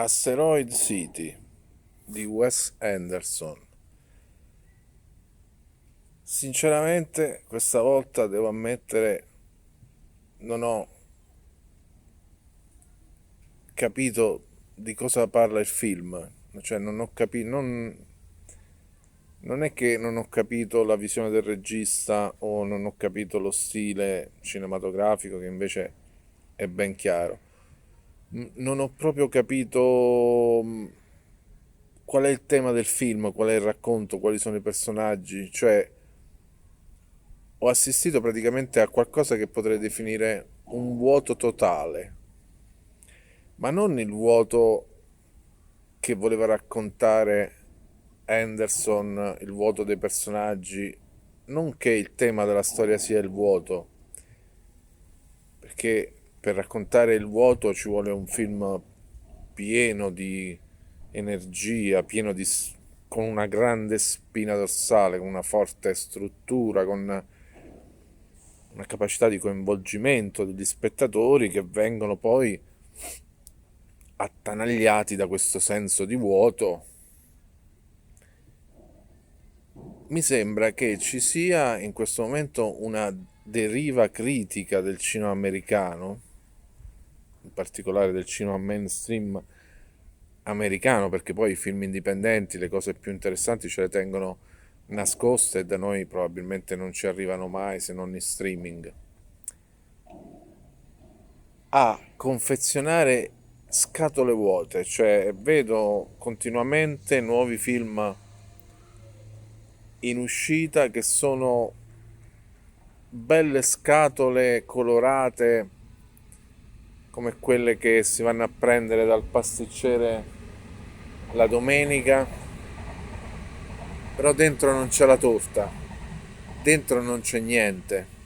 Asteroid City di Wes Anderson. Sinceramente, questa volta devo ammettere, non ho capito di cosa parla il film. Cioè, non ho capito. Non è che non ho capito la visione del regista o non ho capito lo stile cinematografico, che invece è ben chiaro. Non ho proprio capito qual è il tema del film, qual è il racconto, quali sono i personaggi. Cioè, ho assistito praticamente a qualcosa che potrei definire un vuoto totale, ma non il vuoto che voleva raccontare Anderson, il vuoto dei personaggi, non che il tema della storia sia il vuoto, perché per raccontare il vuoto ci vuole un film pieno di energia, con una grande spina dorsale, con una forte struttura, con una capacità di coinvolgimento degli spettatori che vengono poi attanagliati da questo senso di vuoto. Mi sembra che ci sia in questo momento una deriva critica del cinema americano, in particolare del cinema mainstream americano, perché poi i film indipendenti, le cose più interessanti ce le tengono nascoste e da noi probabilmente non ci arrivano mai se non in streaming, a confezionare scatole vuote, cioè vedo continuamente nuovi film in uscita che sono belle scatole colorate come quelle che si vanno a prendere dal pasticcere la domenica, però dentro non c'è la torta, dentro non c'è niente.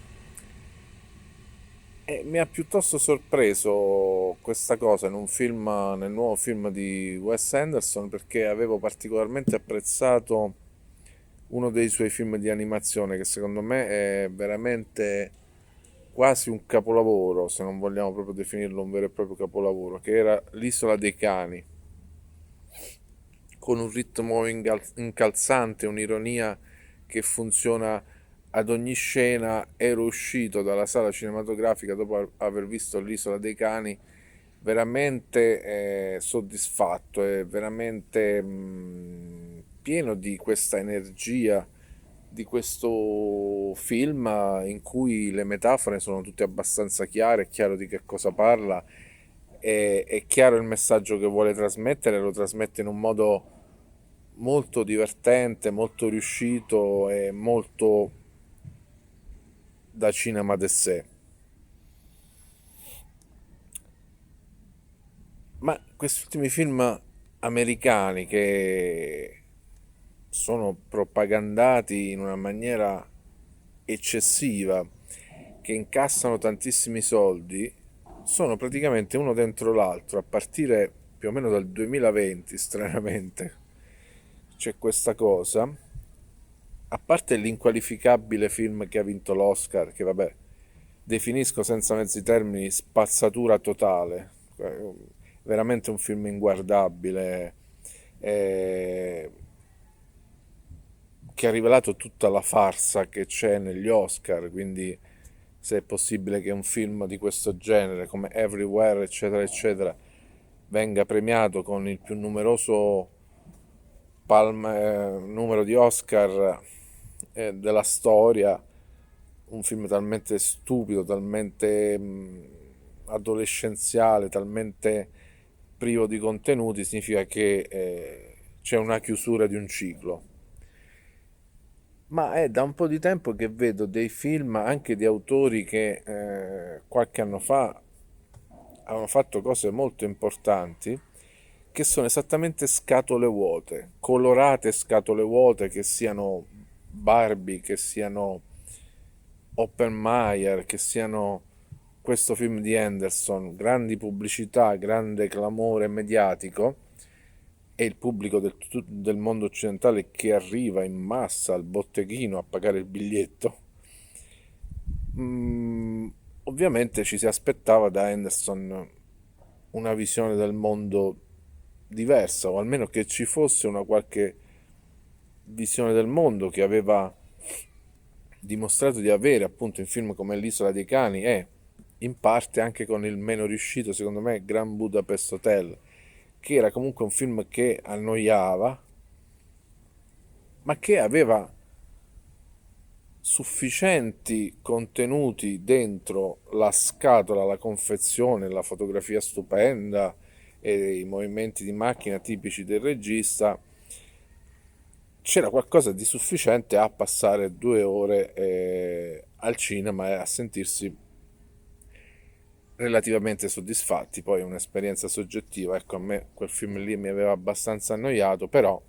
E mi ha piuttosto sorpreso questa cosa nel nuovo film di Wes Anderson, perché avevo particolarmente apprezzato uno dei suoi film di animazione che secondo me è veramente quasi un capolavoro, se non vogliamo proprio definirlo un vero e proprio capolavoro, che era L'isola dei cani, con un ritmo incalzante, un'ironia che funziona ad ogni scena. Ero uscito dalla sala cinematografica dopo aver visto L'isola dei cani veramente soddisfatto e veramente pieno di questa energia di questo film in cui le metafore sono tutte abbastanza chiare, è chiaro di che cosa parla, è chiaro il messaggio che vuole trasmettere, lo trasmette in un modo molto divertente, molto riuscito e molto da cinema de sé. Ma questi ultimi film americani che sono propagandati in una maniera eccessiva, che incassano tantissimi soldi, sono praticamente uno dentro l'altro, a partire più o meno dal 2020, stranamente. C'è questa cosa, a parte l'inqualificabile film che ha vinto l'Oscar, che vabbè, definisco senza mezzi termini spazzatura totale, veramente un film inguardabile, eh, che ha rivelato tutta la farsa che c'è negli Oscar, quindi se è possibile che un film di questo genere, come Everywhere, eccetera, eccetera, venga premiato con il più numeroso numero di Oscar della storia, un film talmente stupido, talmente adolescenziale, talmente privo di contenuti, significa che c'è una chiusura di un ciclo. Ma è da un po' di tempo che vedo dei film anche di autori che qualche anno fa hanno fatto cose molto importanti, che sono esattamente scatole vuote, colorate scatole vuote, che siano Barbie, che siano Oppenheimer, che siano questo film di Anderson, grandi pubblicità, grande clamore mediatico, e il pubblico del mondo occidentale che arriva in massa al botteghino a pagare il biglietto. Mm, Ovviamente ci si aspettava da Anderson una visione del mondo diversa, o almeno che ci fosse una qualche visione del mondo che aveva dimostrato di avere appunto in film come L'Isola dei Cani e in parte anche con il meno riuscito, secondo me, Grand Budapest Hotel, che era comunque un film che annoiava, ma che aveva sufficienti contenuti dentro la scatola, la confezione, la fotografia stupenda e i movimenti di macchina tipici del regista. C'era qualcosa di sufficiente a passare 2 ore al cinema e a sentirsi relativamente soddisfatti. Poi è un'esperienza soggettiva, ecco, a me quel film lì mi aveva abbastanza annoiato, però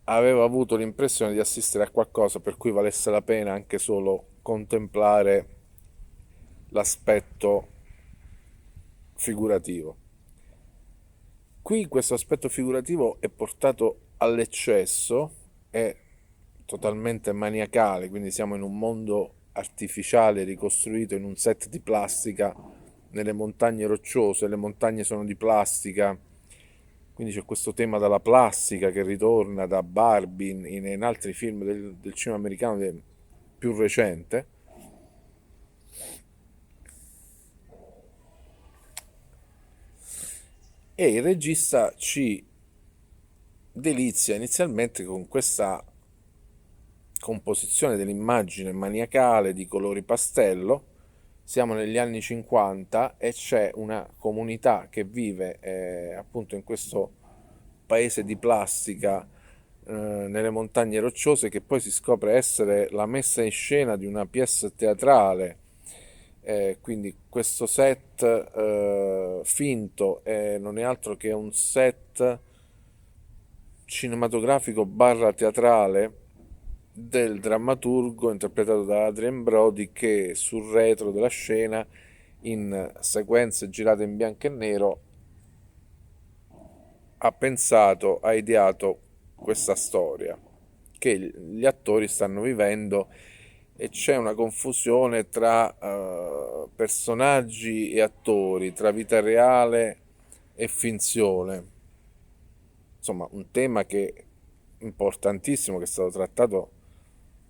avevo avuto l'impressione di assistere a qualcosa per cui valesse la pena anche solo contemplare l'aspetto figurativo. Qui questo aspetto figurativo è portato all'eccesso, è totalmente maniacale, quindi siamo in un mondo artificiale ricostruito in un set di plastica nelle montagne rocciose, le montagne sono di plastica, quindi c'è questo tema della plastica che ritorna da Barbie in altri film del cinema americano più recente. E il regista ci delizia inizialmente con questa composizione dell'immagine maniacale di colori pastello. Siamo negli anni 50 e c'è una comunità che vive appunto in questo paese di plastica nelle montagne rocciose, che poi si scopre essere la messa in scena di una pièce teatrale. Quindi questo set finto non è altro che un set cinematografico barra teatrale del drammaturgo interpretato da Adrien Brody, che sul retro della scena, in sequenze girate in bianco e nero, ha pensato, ha ideato questa storia che gli attori stanno vivendo, e c'è una confusione tra personaggi e attori, tra vita reale e finzione. Insomma, un tema che è importantissimo, che è stato trattato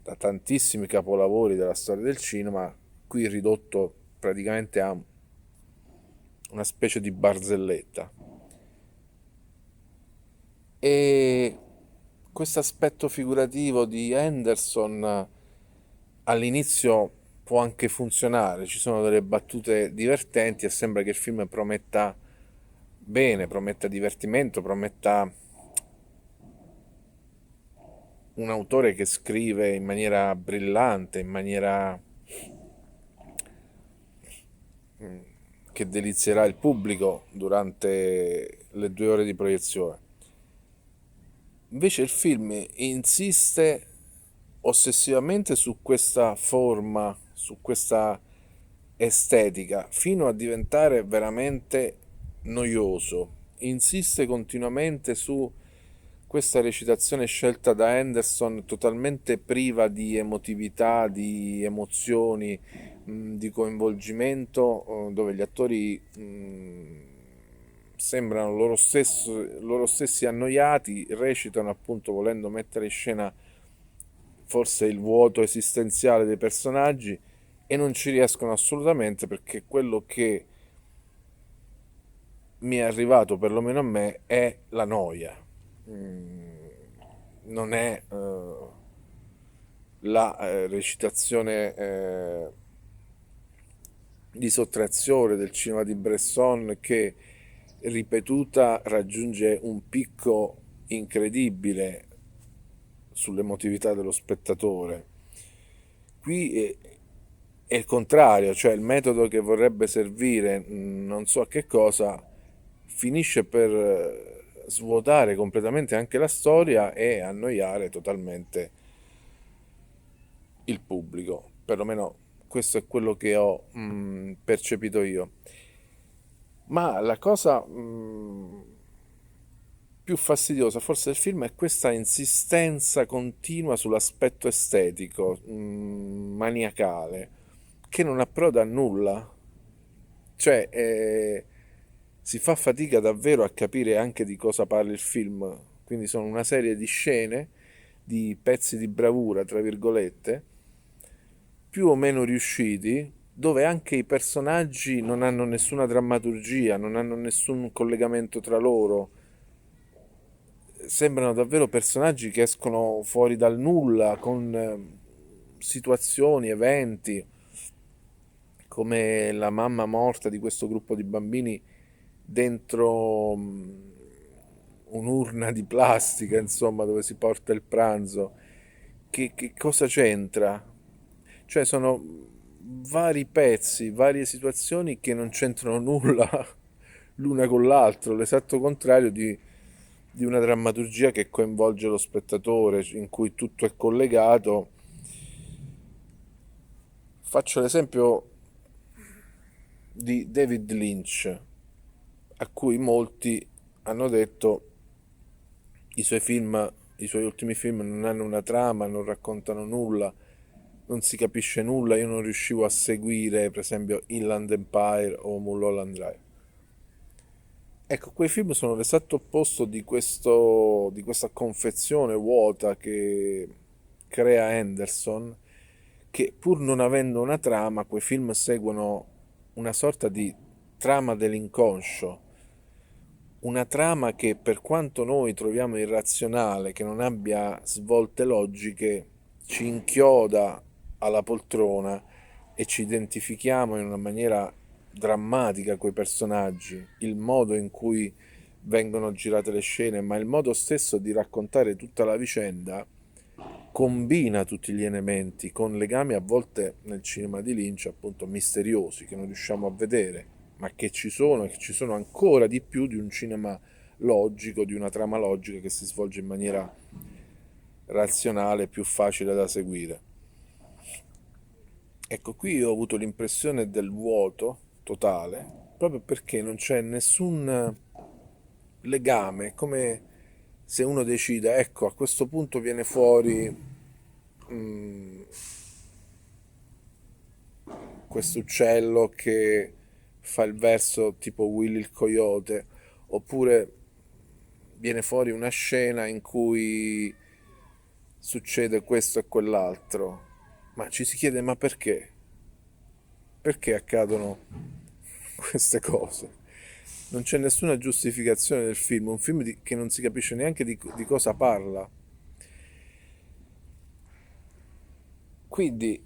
da tantissimi capolavori della storia del cinema, qui ridotto praticamente a una specie di barzelletta. E questo aspetto figurativo di Henderson all'inizio può anche funzionare, ci sono delle battute divertenti e sembra che il film prometta bene, prometta divertimento, prometta un autore che scrive in maniera brillante, in maniera che delizierà il pubblico durante le 2 ore di proiezione. Invece il film insiste ossessivamente su questa forma, su questa estetica, fino a diventare veramente noioso. Insiste continuamente su questa recitazione scelta da Henderson, totalmente priva di emotività, di emozioni, di coinvolgimento, dove gli attori sembrano loro stessi annoiati, recitano appunto volendo mettere in scena forse il vuoto esistenziale dei personaggi, e non ci riescono assolutamente, perché quello che mi è arrivato, perlomeno a me, è la noia. Non è la recitazione di sottrazione del cinema di Bresson, che ripetuta raggiunge un picco incredibile sull'emotività dello spettatore. Qui è il contrario, cioè il metodo che vorrebbe servire non so a che cosa finisce per svuotare completamente anche la storia e annoiare totalmente il pubblico. Perlomeno questo è quello che ho percepito io. Ma la cosa più fastidiosa forse del film è questa insistenza continua sull'aspetto estetico, maniacale, che non approda a nulla. Cioè, si fa fatica davvero a capire anche di cosa parla il film. Quindi sono una serie di scene, di pezzi di bravura, tra virgolette, più o meno riusciti, dove anche i personaggi non hanno nessuna drammaturgia, non hanno nessun collegamento tra loro. Sembrano davvero personaggi che escono fuori dal nulla con situazioni, eventi, come la mamma morta di questo gruppo di bambini dentro un'urna di plastica, insomma, dove si porta il pranzo. Che cosa c'entra? Cioè, sono vari pezzi, varie situazioni che non c'entrano nulla l'una con l'altro, l'esatto contrario di una drammaturgia che coinvolge lo spettatore, in cui tutto è collegato. Faccio l'esempio di David Lynch, a cui molti hanno detto i suoi film, i suoi ultimi film non hanno una trama, non raccontano nulla, non si capisce nulla, io non riuscivo a seguire per esempio Inland Empire o Mulholland Drive. Ecco, quei film sono l'esatto opposto di questa confezione vuota che crea Henderson, che pur non avendo una trama, quei film seguono una sorta di trama dell'inconscio, una trama che per quanto noi troviamo irrazionale, che non abbia svolte logiche, ci inchioda alla poltrona e ci identifichiamo in una maniera drammatica coi personaggi, il modo in cui vengono girate le scene, ma il modo stesso di raccontare tutta la vicenda combina tutti gli elementi con legami a volte nel cinema di Lynch appunto misteriosi che non riusciamo a vedere, ma che ci sono e che ci sono ancora di più di un cinema logico, di una trama logica che si svolge in maniera razionale, più facile da seguire. Ecco, qui ho avuto l'impressione del vuoto totale, proprio perché non c'è nessun legame, è come se uno decida, ecco, a questo punto viene fuori mm, questo uccello che fa il verso tipo Willy il coyote, oppure viene fuori una scena in cui succede questo e quell'altro, ma ci si chiede ma perché? Perché accadono queste cose? Non c'è nessuna giustificazione del film, un film che non si capisce neanche di cosa parla. Quindi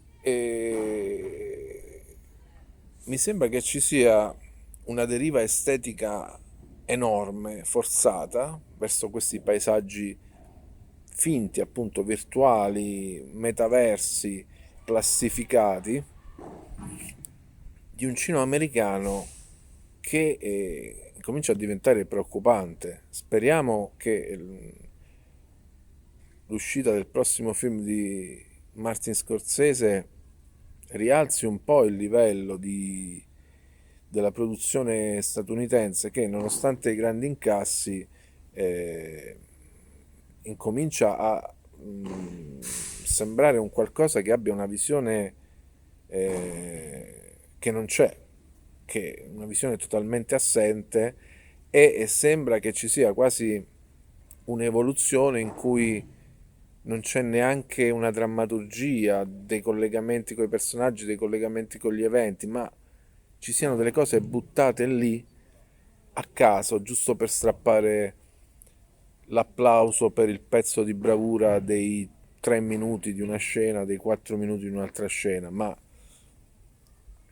mi sembra che ci sia una deriva estetica enorme, forzata, verso questi paesaggi finti, appunto virtuali, metaversi, plastificati, di un cinema americano che comincia a diventare preoccupante. Speriamo che l'uscita del prossimo film di Martin Scorsese rialzi un po' il livello della produzione statunitense che nonostante i grandi incassi eh, incomincia a sembrare un qualcosa che abbia una visione che non c'è, che è una visione totalmente assente e sembra che ci sia quasi un'evoluzione in cui non c'è neanche una drammaturgia, dei collegamenti con i personaggi, dei collegamenti con gli eventi, ma ci siano delle cose buttate lì a caso, giusto per strappare l'applauso per il pezzo di bravura dei 3 minuti di una scena, dei 4 minuti di un'altra scena, ma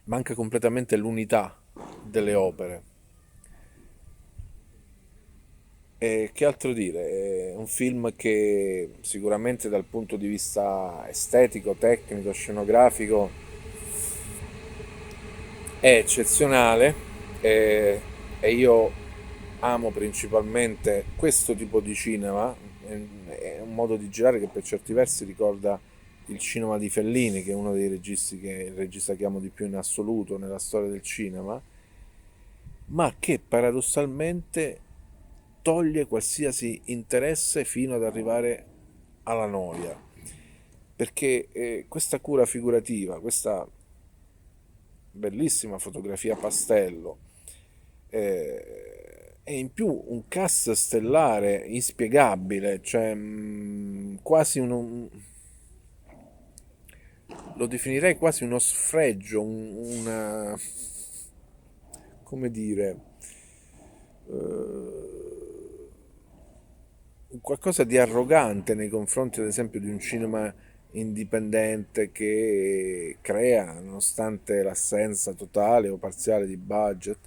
manca completamente l'unità delle opere. E che altro dire? È un film che sicuramente dal punto di vista estetico, tecnico, scenografico è eccezionale e io amo principalmente questo tipo di cinema, è un modo di girare che per certi versi ricorda il cinema di Fellini, che è uno dei registi che il regista che amo di più in assoluto nella storia del cinema, ma che paradossalmente toglie qualsiasi interesse fino ad arrivare alla noia. Perché questa cura figurativa, questa bellissima fotografia pastello, e in più un cast stellare inspiegabile, cioè quasi lo definirei quasi uno sfregio, una, come dire, qualcosa di arrogante nei confronti, ad esempio, di un cinema indipendente che crea, nonostante l'assenza totale o parziale di budget,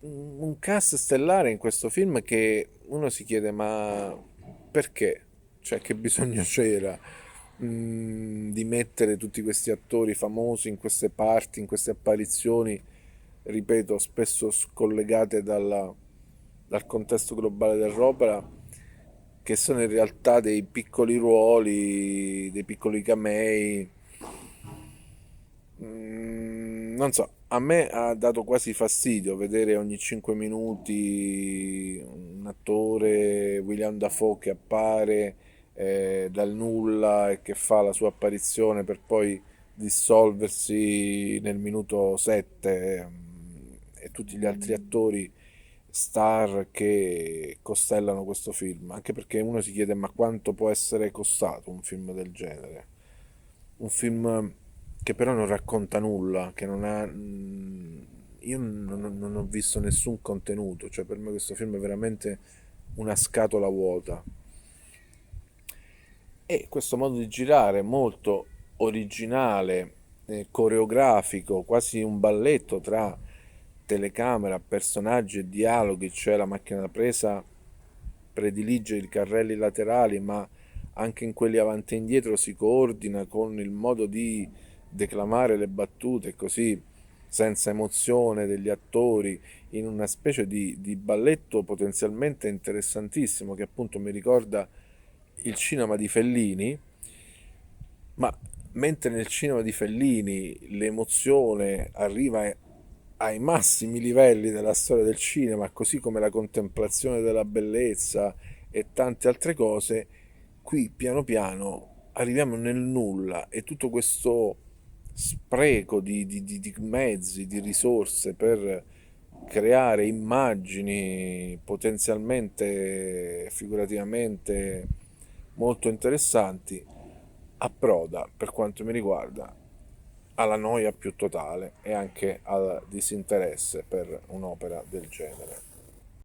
un cast stellare in questo film che uno si chiede ma perché? Cioè che bisogno c'era di mettere tutti questi attori famosi in queste parti, in queste apparizioni, ripeto, spesso scollegate dal contesto globale dell'opera, che sono in realtà dei piccoli ruoli, dei piccoli camei. Non so, a me ha dato quasi fastidio vedere ogni 5 minuti un attore, William Dafoe, che appare dal nulla e che fa la sua apparizione per poi dissolversi nel minuto 7, e tutti gli altri attori star che costellano questo film, anche perché uno si chiede ma quanto può essere costato un film del genere? Un film che però non racconta nulla, che non ha... io non ho visto nessun contenuto, cioè per me questo film è veramente una scatola vuota. E questo modo di girare molto originale, coreografico, quasi un balletto tra telecamera, personaggi e dialoghi, cioè la macchina da presa predilige i carrelli laterali, ma anche in quelli avanti e indietro si coordina con il modo di declamare le battute, così senza emozione degli attori, in una specie di balletto potenzialmente interessantissimo che appunto mi ricorda il cinema di Fellini, ma mentre nel cinema di Fellini l'emozione arriva ai massimi livelli della storia del cinema, così come la contemplazione della bellezza e tante altre cose, qui piano piano arriviamo nel nulla e tutto questo spreco di mezzi, di risorse per creare immagini potenzialmente, figurativamente molto interessanti, approda, per quanto mi riguarda, alla noia più totale e anche al disinteresse per un'opera del genere.